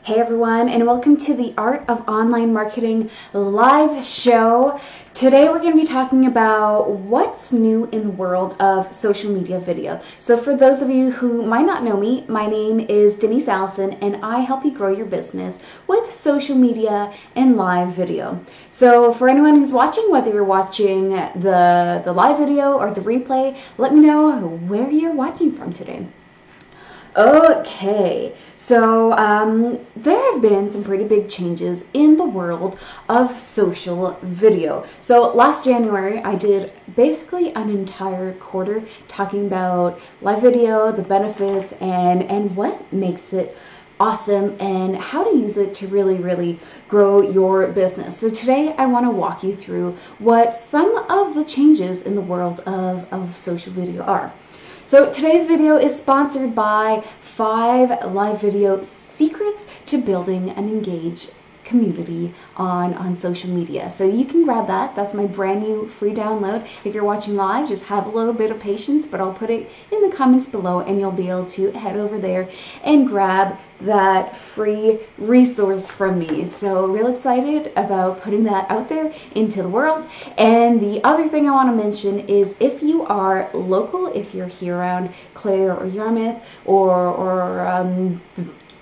Hey everyone, and welcome to the Art of Online Marketing live show. Today we're going to be talking about what's new in the world of social media video. So for those of you who might not know me, my name is Denise Allison and I help you grow your business with social media and live video. So for anyone who's watching, whether you're watching the live video or the replay, let me know where you're watching from today. Okay, so there have been some pretty big changes in the world of social video. So last January, I did basically an entire quarter talking about live video, the benefits, and what makes it awesome and how to use it to really grow your business. So today I want to walk you through what some of the changes in the world of social video are. So today's video is sponsored by 5 live video secrets to building an engaged community on social media. So you can grab that. That's my brand new free download. If you're watching live, just have a little bit of patience, but I'll put it in the comments below and you'll be able to head over there and grab that free resource from me. So real excited about putting that out there into the world. And the other thing I want to mention is if you are local, if you're here around Clare or Yarmouth or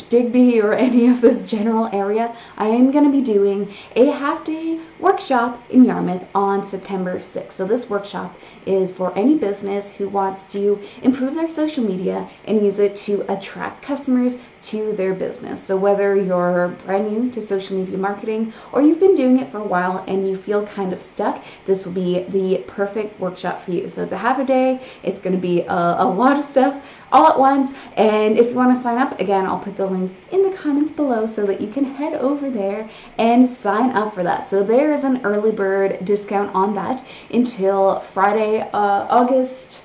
Digby or any of this general area, I am going to be doing a half-day workshop in Yarmouth on September 6th. So this workshop is for any business who wants to improve their social media and use it to attract customers to their business. So whether you're brand new to social media marketing or you've been doing it for a while and you feel kind of stuck, this will be the perfect workshop for you. So it's a half a day. It's going to be a lot of stuff all at once. And if you want to sign up, again, I'll put the link in the comments below so that you can head over there and sign up for that. So there is an early bird discount on that until Friday, August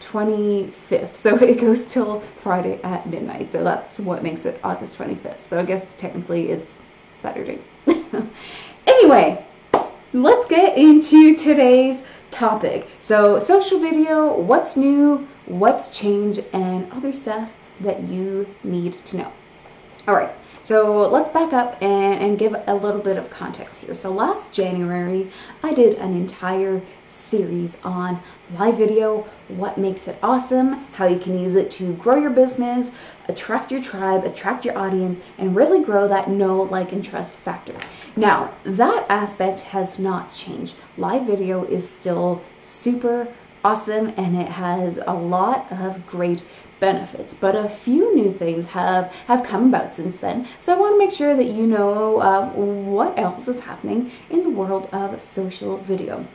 25th. So it goes till Friday at midnight. So that's what makes it August 25th. So I guess technically it's Saturday. Anyway, let's get into today's topic. So social video, what's new, what's changed, and other stuff that you need to know. All right. So let's back up and give a little bit of context here. So last January, I did an entire series on live video, what makes it awesome, how you can use it to grow your business, attract your tribe, attract your audience, and really grow that know, like, and trust factor. Now, that aspect has not changed. Live video is still super awesome and it has a lot of great benefits, but a few new things have come about since then. So I want to make sure that you know what else is happening in the world of social video.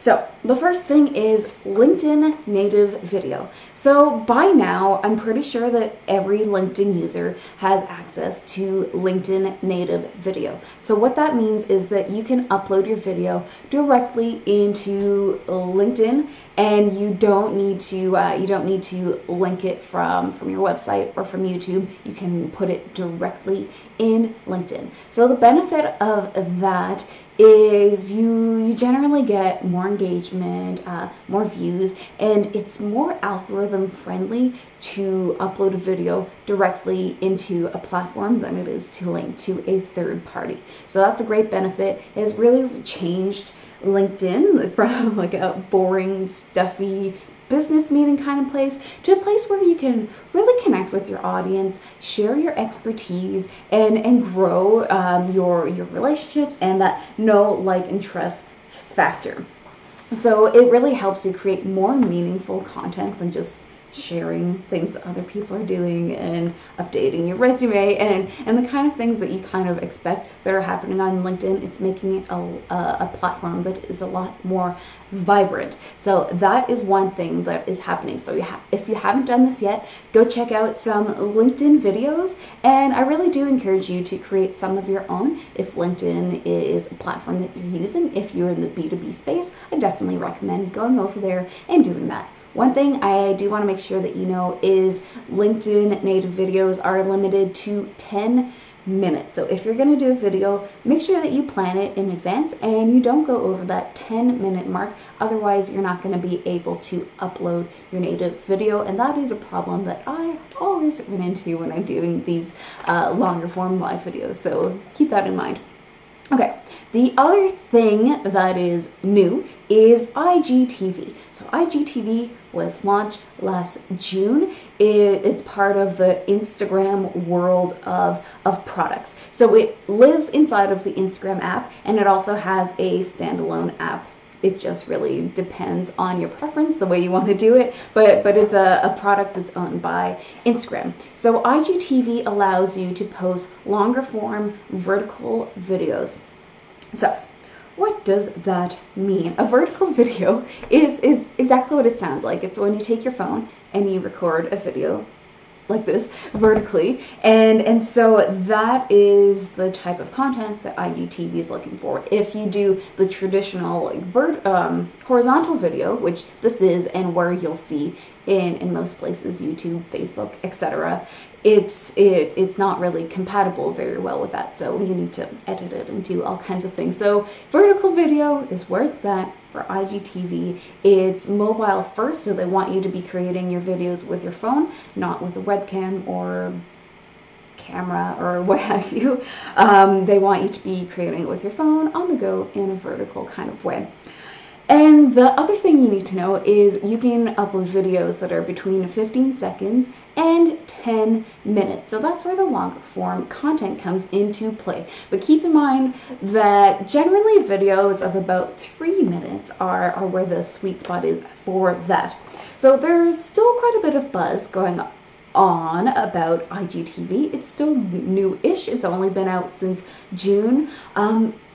So the first thing is LinkedIn native video. So by now, I'm pretty sure that every LinkedIn user has access to LinkedIn native video. So what that means is that you can upload your video directly into LinkedIn, and you don't need to link it from your website or from YouTube. You can put it directly in LinkedIn. So the benefit of that is you generally get more engagement, more views, and it's more algorithm friendly to upload a video directly into a platform than it is to link to a third party. So that's a great benefit. It has really changed LinkedIn from like a boring, stuffy business meeting kind of place to a place where you can really connect with your audience, share your expertise, and grow your relationships and that know, like, and trust factor. So it really helps you create more meaningful content than just sharing things that other people are doing and updating your resume and the kind of things that you kind of expect that are happening on LinkedIn. It's making it a platform that is a lot more vibrant. So that is one thing that is happening. So if you haven't done this yet, go check out some LinkedIn videos, and I really do encourage you to create some of your own if LinkedIn is a platform that you're using. If you're in the B2B space, I definitely recommend going over there and doing that. One thing I do want to make sure that you know is LinkedIn native videos are limited to 10 minutes. So if you're going to do a video, make sure that you plan it in advance and you don't go over that 10-minute mark. Otherwise, you're not going to be able to upload your native video, and that is a problem that I always run into when I'm doing these longer form live videos. So keep that in mind. Okay, the other thing that is new is IGTV. So IGTV was launched last June. It's part of the Instagram world of products. So it lives inside of the Instagram app, and it also has a standalone app. It just really depends on your preference, the way you want to do it, but it's a product that's owned by Instagram. So IGTV allows you to post longer form vertical videos. So what does that mean? A vertical video is exactly what it sounds like. It's when you take your phone and you record a video like this vertically, and so that is the type of content that IGTV is looking for. If you do the traditional horizontal video, which this is, and where you'll see in most places, YouTube, Facebook, etc., it's not really compatible very well with that, so you need to edit it and do all kinds of things. So vertical video is where it's at for IGTV. It's mobile first, so they want you to be creating your videos with your phone, not with a webcam or camera or what have you. They want you to be creating it with your phone on the go in a vertical kind of way. And the other thing you need to know is you can upload videos that are between 15 seconds and 10 minutes. So that's where the longer form content comes into play. But keep in mind that generally videos of about 3 minutes are where the sweet spot is for that. So there's still quite a bit of buzz going on about IGTV. It's still new-ish. It's only been out since June.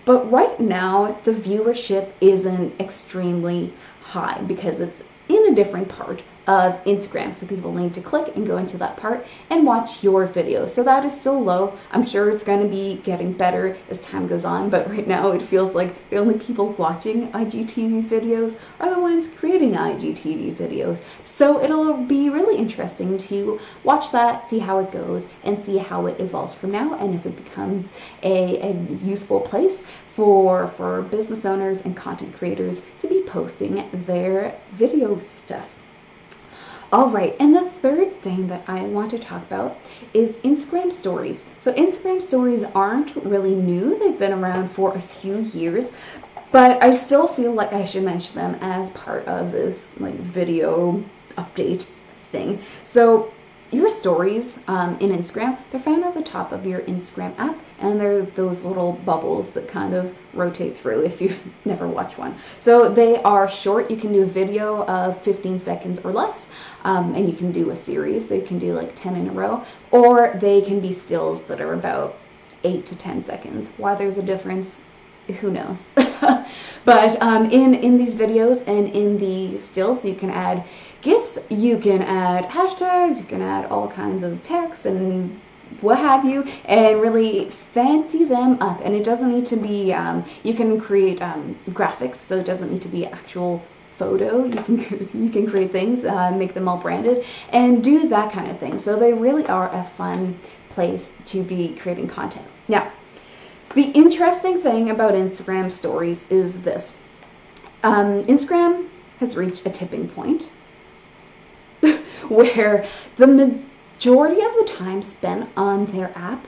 But right now, the viewership isn't extremely high because it's in a different part of Instagram. So people need to click and go into that part and watch your video. So that is still low. I'm sure it's going to be getting better as time goes on, but right now it feels like the only people watching IGTV videos are the ones creating IGTV videos. So it'll be really interesting to watch that, see how it goes, and see how it evolves from now, and if it becomes a useful place for business owners and content creators to be posting their video stuff. All right, and the third thing that I want to talk about is Instagram stories. So Instagram stories aren't really new. They've been around for a few years, but I still feel like I should mention them as part of this like video update thing. So your stories in Instagram, they're found at the top of your Instagram app, and they're those little bubbles that kind of rotate through if you've never watched one. So they are short. You can do a video of 15 seconds or less, and you can do a series, so you can do like 10 in a row, or they can be stills that are about 8 to 10 seconds. Why there's a difference, who knows? But in these videos and in the stills, you can add GIFs, you can add hashtags, you can add all kinds of text and what have you, and really fancy them up. And it doesn't need to be, you can create graphics, so it doesn't need to be actual photo. You can create things, make them all branded, and do that kind of thing. So they really are a fun place to be creating content. Now, the interesting thing about Instagram stories is this. Instagram has reached a tipping point where the majority of the time spent on their app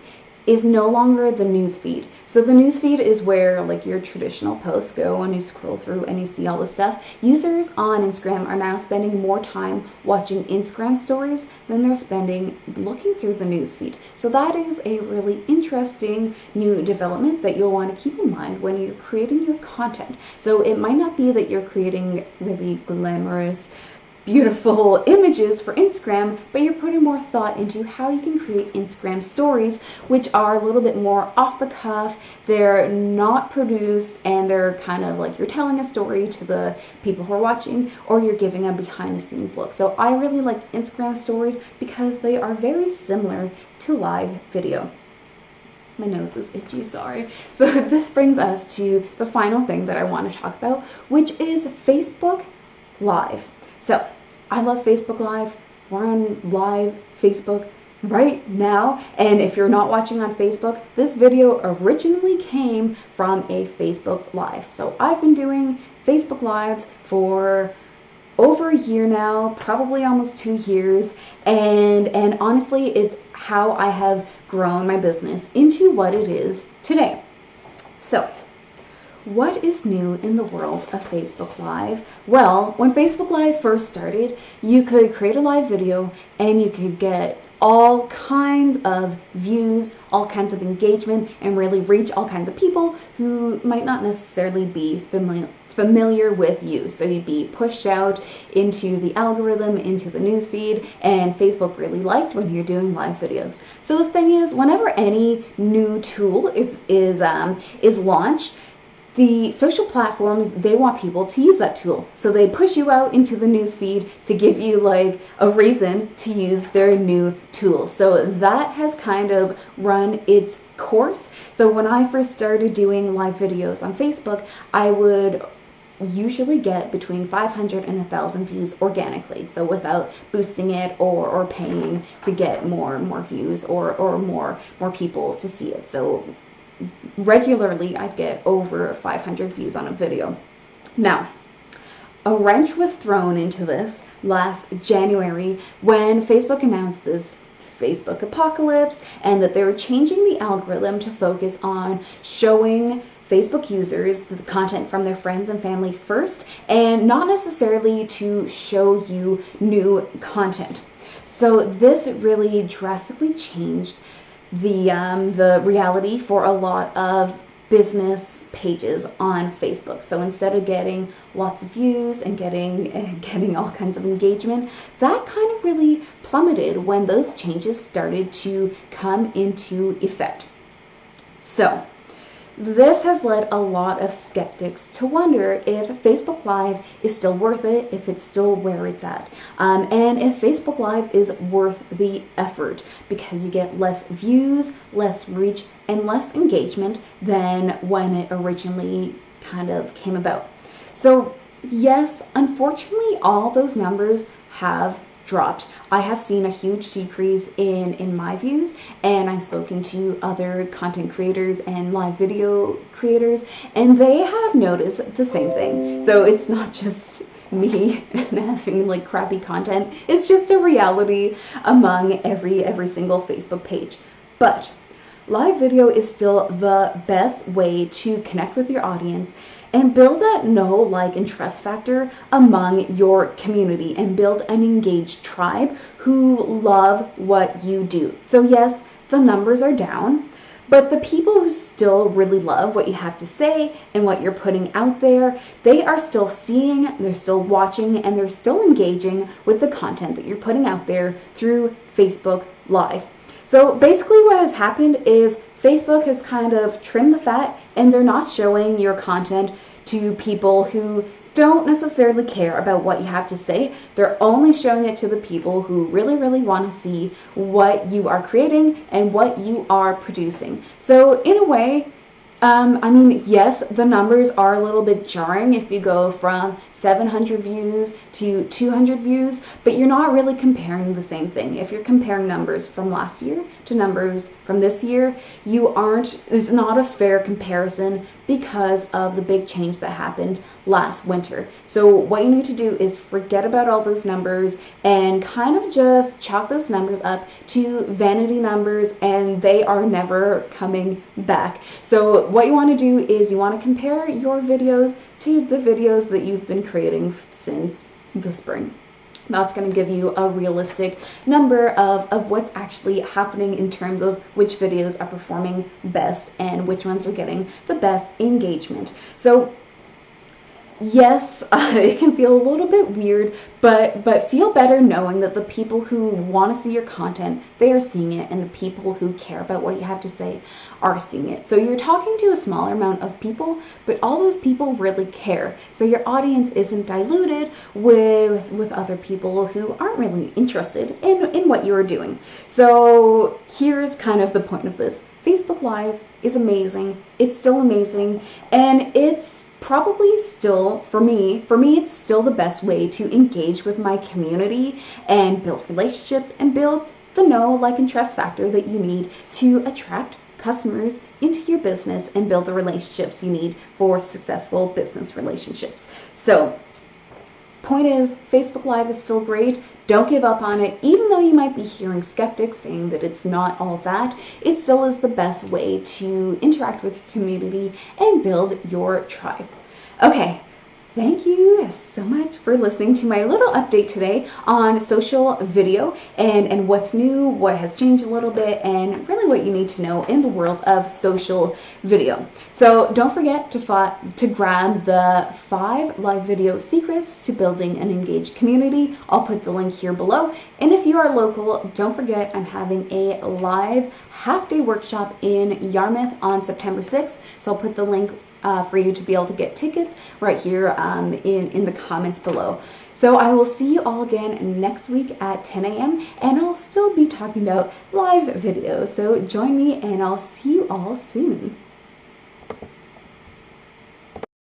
is no longer the newsfeed. So the newsfeed is where like your traditional posts go and you scroll through and you see all the stuff. Users on Instagram are now spending more time watching Instagram stories than they're spending looking through the newsfeed. So that is a really interesting new development that you'll want to keep in mind when you're creating your content. So it might not be that you're creating really glamorous, beautiful images for Instagram, but you're putting more thought into how you can create Instagram stories, which are a little bit more off the cuff. They're not produced, and they're kind of like you're telling a story to the people who are watching, or you're giving a behind the scenes look. So I really like Instagram stories because they are very similar to live video. My nose is itchy, sorry. So this brings us to the final thing that I want to talk about, which is Facebook Live. So I love Facebook Live. We're on live Facebook right now. And if you're not watching on Facebook, this video originally came from a Facebook Live. So I've been doing Facebook Lives for over a year now, probably almost 2 years, and honestly, it's how I have grown my business into what it is today. So, what is new in the world of Facebook Live? Well, when Facebook Live first started, you could create a live video and you could get all kinds of views, all kinds of engagement, and really reach all kinds of people who might not necessarily be familiar with you. So you'd be pushed out into the algorithm, into the newsfeed, and Facebook really liked when you're doing live videos. So the thing is, whenever any new tool is launched, the social platforms, they want people to use that tool. So they push you out into the newsfeed to give you like a reason to use their new tool. So that has kind of run its course. So when I first started doing live videos on Facebook, I would usually get between 500 and 1,000 views organically, so without boosting it or paying to get more and more views or more people to see it. So regularly I'd get over 500 views on a video. Now, a wrench was thrown into this last January when Facebook announced this Facebook apocalypse and that they were changing the algorithm to focus on showing Facebook users the content from their friends and family first, and not necessarily to show you new content. So this really drastically changed the reality for a lot of business pages on Facebook. So instead of getting lots of views and getting all kinds of engagement, that kind of really plummeted when those changes started to come into effect. So this has led a lot of skeptics to wonder if Facebook Live is still worth it, if it's still where it's at, and if Facebook Live is worth the effort, because you get less views, less reach, and less engagement than when it originally kind of came about. So yes, unfortunately, all those numbers have dropped. I have seen a huge decrease in my views, and I've spoken to other content creators and live video creators, and they have noticed the same thing. So it's not just me and having like crappy content, it's just a reality among every single Facebook page. But live video is still the best way to connect with your audience and build that know, like, and trust factor among your community and build an engaged tribe who love what you do. So yes, the numbers are down, but the people who still really love what you have to say and what you're putting out there, they are still seeing, they're still watching, and they're still engaging with the content that you're putting out there through Facebook Live. So basically what has happened is Facebook has kind of trimmed the fat, and they're not showing your content to people who don't necessarily care about what you have to say. They're only showing it to the people who really, really want to see what you are creating and what you are producing. So in a way, I mean, yes, the numbers are a little bit jarring if you go from 700 views to 200 views, but you're not really comparing the same thing. If you're comparing numbers from last year to numbers from this year, it's not a fair comparison because of the big change that happened last winter. So what you need to do is forget about all those numbers and kind of just chalk those numbers up to vanity numbers, and they are never coming back. So what you want to do is you want to compare your videos to the videos that you've been creating since the spring. That's going to give you a realistic number of what's actually happening in terms of which videos are performing best and which ones are getting the best engagement. So yes, it can feel a little bit weird, but feel better knowing that the people who want to see your content, they are seeing it, and the people who care about what you have to say are seeing it. So you're talking to a smaller amount of people, but all those people really care. So your audience isn't diluted with other people who aren't really interested in what you're doing. So here's kind of the point of this. Facebook Live is amazing. It's still amazing, and it's probably still, for me, it's still the best way to engage with my community and build relationships and build the know, like, and trust factor that you need to attract customers into your business and build the relationships you need for successful business relationships. So, point is, Facebook Live is still great. Don't give up on it. Even though you might be hearing skeptics saying that it's not all that, it still is the best way to interact with your community and build your tribe. Okay, thank you so much for listening to my little update today on social video and what's new, what has changed a little bit, and really what you need to know in the world of social video. So don't forget to grab the 5 live video secrets to building an engaged community. I'll put the link here below. And if you are local, don't forget I'm having a live half-day workshop in Yarmouth on September 6th. So I'll put the link for you to be able to get tickets right here in the comments below. So I will see you all again next week at 10 a.m. and I'll still be talking about live videos. So join me and I'll see you all soon.